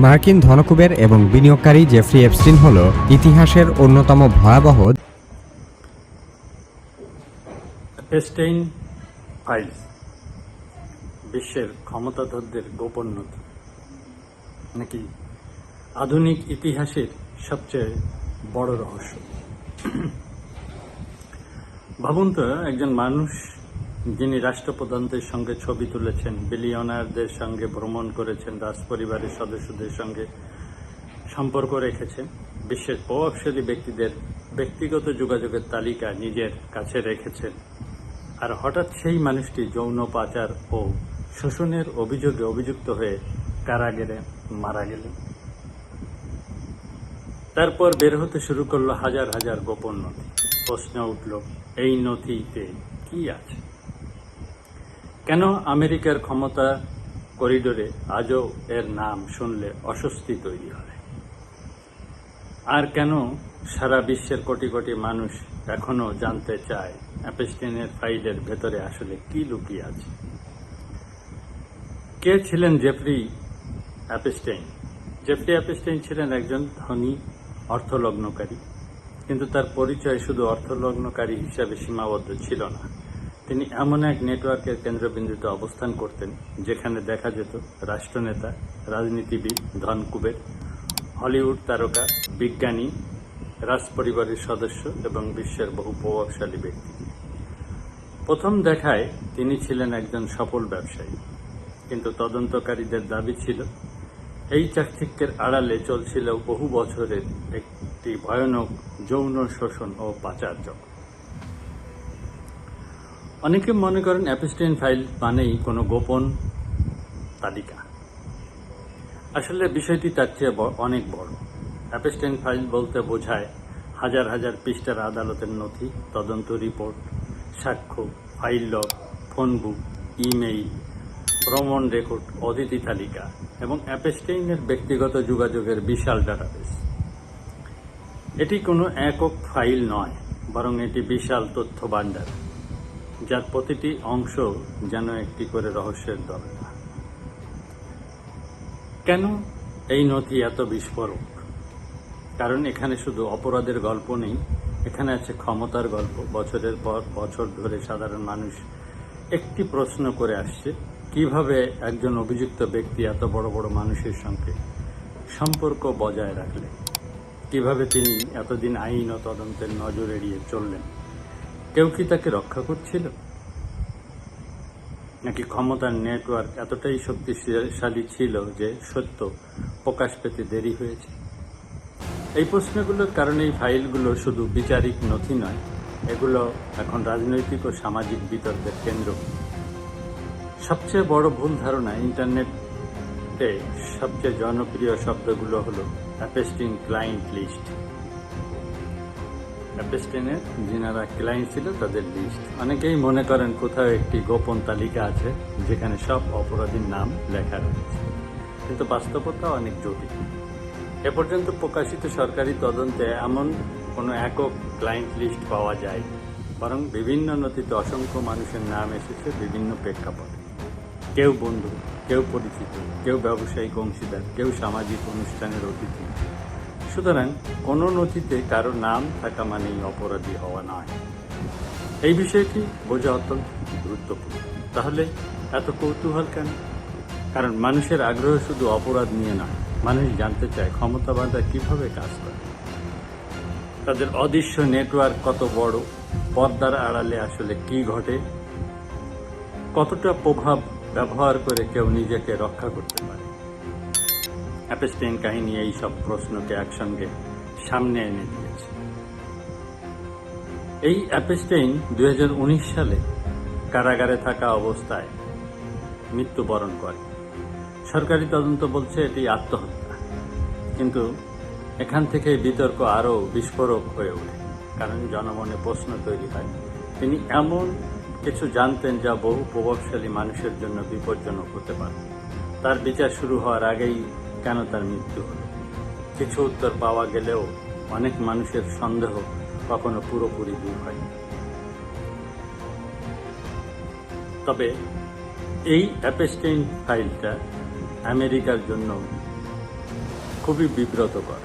মার্কিন ধনকুবের এবং বিনিয়োগকারী জেফ্রি এপস্টিন হল ইতিহাসের অন্যতম ভয়াবহ এপস্টাইন ফাইলস বিশ্বের ক্ষমতাধরদের গোপন নথি, নাকি আধুনিক ইতিহাসের সবচেয়ে বড় রহস্য। ভাবুন তো, একজন মানুষ যিনি রাষ্ট্রপ্রধানদের সঙ্গে ছবি তুলেছেন, বিলিয়নারদের সঙ্গে ভ্রমণ করেছেন, রাজপরিবারের সদস্যদের সঙ্গে সম্পর্ক রেখেছেন, বিশ্বের প্রভাবশালী ব্যক্তিদের ব্যক্তিগত যোগাযোগের তালিকা নিজের কাছে রেখেছেন, আর হঠাৎ সেই মানুষটি যৌন পাচার ও শোষণের অভিযোগে অভিযুক্ত হয়ে কারাগারে মারা গেলেন। তারপর বের হতে শুরু করলো হাজার হাজার গোপন নথি। প্রশ্ন উঠল, এই নথিতে কি আছে? কেন আমেরিকার ক্ষমতা করিডোরে আজও এর নাম শুনলে অস্বস্তি তৈরি হয়? আর কেন সারা বিশ্বের কোটি কোটি মানুষ এখনো জানতে চায় এপস্টাইনের ফাইলের ভেতরে আসলে কি লুকিয়ে আছে? কে ছিলেন জেফ্রি এপস্টাইন? জেফ্রি এপস্টাইন ছিলেন একজন ধনী অর্থলগ্নকারী, কিন্তু তার পরিচয় শুধু অর্থলগ্নকারী হিসাবে সীমাবদ্ধ ছিল না। তিনি এমন এক নেটওয়ার্কের কেন্দ্রবিন্দুতে অবস্থান করতেন যেখানে দেখা যেত রাষ্ট্রনেতা, রাজনীতিবিদ, ধনকুবের, হলিউড তারকা, বিজ্ঞানী, রাজপরিবারের সদস্য এবং বিশ্বের বহু প্রভাবশালী ব্যক্তি। প্রথম দেখায় তিনি ছিলেন একজন সফল ব্যবসায়ী, কিন্তু তদন্তকারীদের দাবি ছিল এই চাকচিক্যের আড়ালে চলছিল বহু বছরের একটি ভয়ানক যৌন শোষণ ও পাচার চক্র। অনেকে মনে করেন এপস্টাইন ফাইল মানেই কোনো গোপন তালিকা। আসলে বিষয়টি তার চেয়ে অনেক বড়। এপস্টাইন ফাইল বলতে বোঝায় হাজার হাজার পৃষ্ঠার আদালতের নথি, তদন্ত রিপোর্ট, সাক্ষ্য, ফাইল লগ, ফোন বুক, ইমেইল, ভ্রমণ রেকর্ড, অতিথি তালিকা এবং এপস্টাইনের ব্যক্তিগত যোগাযোগের বিশাল ডাটাবেস। এটি কোনো একক ফাইল নয়, বরং এটি বিশাল তথ্য ভাণ্ডার, যার প্রতিটি অংশ যেন একটি করে রহস্যের দরজা। কেন এই নথি এত বিস্ফোরক? কারণ এখানে শুধু অপরাধের গল্প নেই, এখানে আছে ক্ষমতার গল্প। বছরের পর বছর ধরে সাধারণ মানুষ একটি প্রশ্ন করে আসছে, কিভাবে একজন অভিযুক্ত ব্যক্তি এত বড় বড় মানুষের সঙ্গে সম্পর্ক বজায় রাখলেন? কিভাবে তিনি এতদিন আইন ও তদন্তের নজর এড়িয়ে চললেন? কেউ কি তাকে রক্ষা করছিল, নাকি ক্ষমতার নেটওয়ার্ক এতটাই শক্তিশালী ছিল যে সত্য প্রকাশ পেতে দেরি হয়েছে? এই প্রশ্নগুলোর কারণে এই ফাইলগুলো শুধু বিচারিক নথি নয়, এগুলো এখন রাজনৈতিক ও সামাজিক বিতর্কের কেন্দ্র। সবচেয়ে বড় ভুল ধারণা, ইন্টারনেটে সবচেয়ে জনপ্রিয় শব্দগুলো হলো এপস্টাইন ক্লায়েন্ট লিস্ট, এপস্টাইনের যিনারা ক্লায়েন্ট ছিল তাদের লিস্ট। অনেকেই মনে করেন কোথাও একটি গোপন তালিকা আছে যেখানে সব অপরাধীর নাম লেখা রয়েছে, কিন্তু বাস্তবতা অনেক জটিল। এ পর্যন্ত প্রকাশিত সরকারি তদন্তে এমন কোনো একক ক্লায়েন্ট লিস্ট পাওয়া যায়, বরং বিভিন্ন নথিতে অসংখ্য মানুষের নাম এসেছে বিভিন্ন প্রেক্ষাপটে। কেউ বন্ধু, কেউ পরিচিত, কেউ ব্যবসায়িক অংশীদার, কেউ সামাজিক অনুষ্ঠানের অতিথি। সুতরাং কোনো নথিতে কারো নাম থাকা মানেই অপরাধী হওয়া নয়। এই বিষয়টি বোঝা অত্যন্ত গুরুত্বপূর্ণ। তাহলে এত কৌতূহল কেন? কারণ মানুষের আগ্রহ শুধু অপরাধ নিয়ে নয়, মানুষ জানতে চায় ক্ষমতাবানরা কিভাবে কাজ করে, তাদের অদৃশ্য নেটওয়ার্ক কত বড়, পর্দার আড়ালে আসলে কি ঘটে, কতটা প্রভাব ব্যবহার করে কেউ নিজেকে রক্ষা করতে পারে। এপস্টাইন কাহিনী এই সব প্রশ্নকে একসঙ্গে সামনে এনে দিয়েছে। এই এপস্টাইন 2019 সালে কারাগারে থাকা অবস্থায় মৃত্যুবরণ করে। সরকারি তদন্ত বলছে এটি আত্মহত্যা, কিন্তু এখান থেকে বিতর্ক আরও বিস্ফোরক হয়ে ওঠে। কারণ জনমনে প্রশ্ন তৈরি হয়, তিনি এমন কিছু জানতেন যা বহু প্রভাবশালী মানুষের জন্য বিপজ্জনক হতে পারে। তার বিচার শুরু হওয়ার আগেই কেন তার মৃত্যু হলো? কিছু উত্তর পাওয়া গেলেও অনেক মানুষের সন্দেহ কখনো পুরোপুরি দূর হয়নি। তবে এই এপস্টাইন ফাইলটা আমেরিকার জন্য খুবই বিব্রতকর।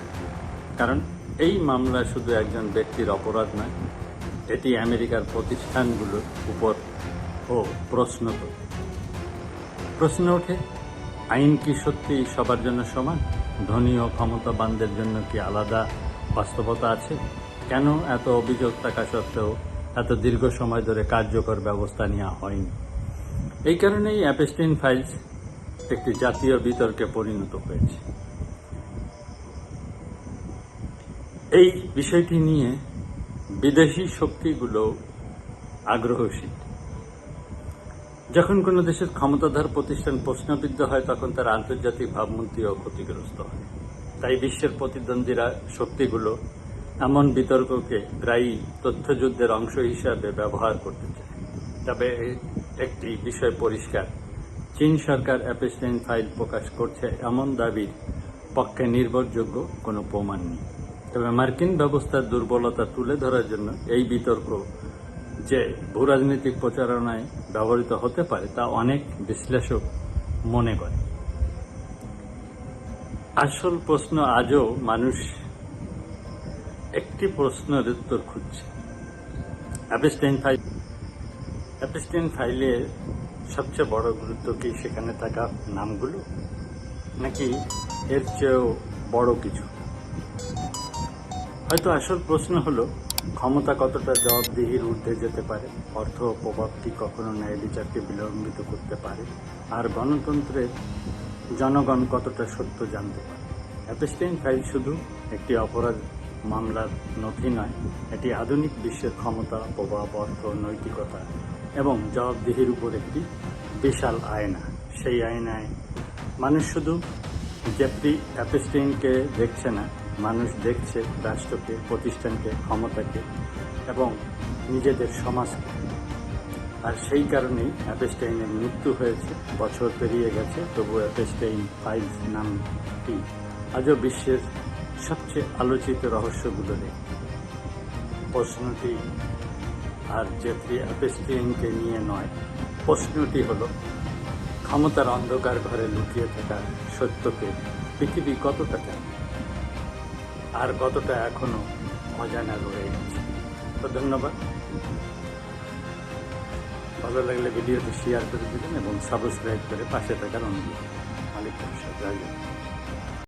কারণ এই মামলা শুধু একজন ব্যক্তির অপরাধ নয়, এটি আমেরিকার প্রতিষ্ঠানগুলোর উপর ও প্রশ্ন ওঠে, আইন কি সত্যি সবার জন্য সমান? ধনী ও ক্ষমতাবানদের জন্য কি আলাদা বাস্তবতা আছে? কেন এত অভিযোগ থাকা সত্ত্বেও এত দীর্ঘ সময় ধরে কার্যকর ব্যবস্থা নেওয়া হয়নি? এই কারণেই অ্যাপস্টাইন ফাইলস একটি জাতীয় বিতর্কে পরিণত হয়েছে। এই বিষয়টি নিয়ে বিদেশি শক্তিগুলো আগ্রহশীল। যখন কোনো দেশের ক্ষমতাধর প্রতিষ্ঠান প্রশ্নবিদ্ধ হয়, তখন তার আন্তর্জাতিক ভাবমূর্তিও ক্ষতিগ্রস্ত হয়। তাই বিশ্বের প্রতিদ্বন্দ্বীরা শক্তিগুলো এমন বিতর্ককে প্রায়ই তথ্যযুদ্ধের অংশ হিসাবে ব্যবহার করতে চায়। তবে একটি বিষয় পরিষ্কার, চীন সরকার অ্যাপস্টাইন ফাইল প্রকাশ করছে এমন দাবির পক্ষে নির্ভরযোগ্য কোনো প্রমাণ নেই। তবে মার্কিন ব্যবস্থার দুর্বলতা তুলে ধরার জন্য এই বিতর্ক যে ভূরাজনৈতিক প্রচারণায় ব্যবহৃত হতে পারে তা অনেক বিশ্লেষক মনে করে। আসল প্রশ্ন, আজও মানুষ একটি প্রশ্নের উত্তর খুঁজছে। অ্যাপস্টাইন ফাইলের সবচেয়ে বড় গুরুত্ব কি সেখানে থাকা নামগুলো, নাকি এর চেয়েও বড় কিছু? হয়তো আসল প্রশ্ন হলো, ক্ষমতা কতটা জবাবদিহির ঊর্ধ্বে যেতে পারে, অর্থ ও প্রভাব কি কখনো ন্যায় বিচারকে বিলম্বিত করতে পারে, আর গণতন্ত্রের জনগণ কতটা সত্য জানতে পারে। অ্যাপস্টাইন ফাইল শুধু একটি অপরাধ মামলার নথি নয়, এটি আধুনিক বিশ্বের ক্ষমতা, প্রভাব, অর্থ, নৈতিকতা এবং জবাবদিহির উপর একটি বিশাল আয়না। সেই আয়নায় মানুষ শুধু জেফরি অ্যাপস্টাইনকে দেখছে না, মানুষ দেখছে রাষ্ট্রকে, প্রতিষ্ঠানকে, ক্ষমতাকে এবং নিজেদের সমাজকে। আর সেই কারণেই অ্যাপস্টাইনের মৃত্যু হয়েছে। বছর পেরিয়ে গেছে, তবু অ্যাপস্টাইন ফাইলস নামটি আজও বিশ্বের সবচেয়ে আলোচিত রহস্যগুলোর একটি। প্রশ্নটি আর জেফরি অ্যাপস্টাইনকে নিয়ে নয়, প্রশ্নটি হলো, ক্ষমতার অন্ধকার ঘরে লুকিয়ে থাকা সত্যকে পৃথিবী কতটা জানে আর কতটা এখনো অজানা রয়ে গেছে। তো ধন্যবাদ। ভালো লাগলে ভিডিওটি শেয়ার করে দিবেন এবং সাবস্ক্রাইব করে পাশে থাকার অনুরোধ। মালিক জয় জয়।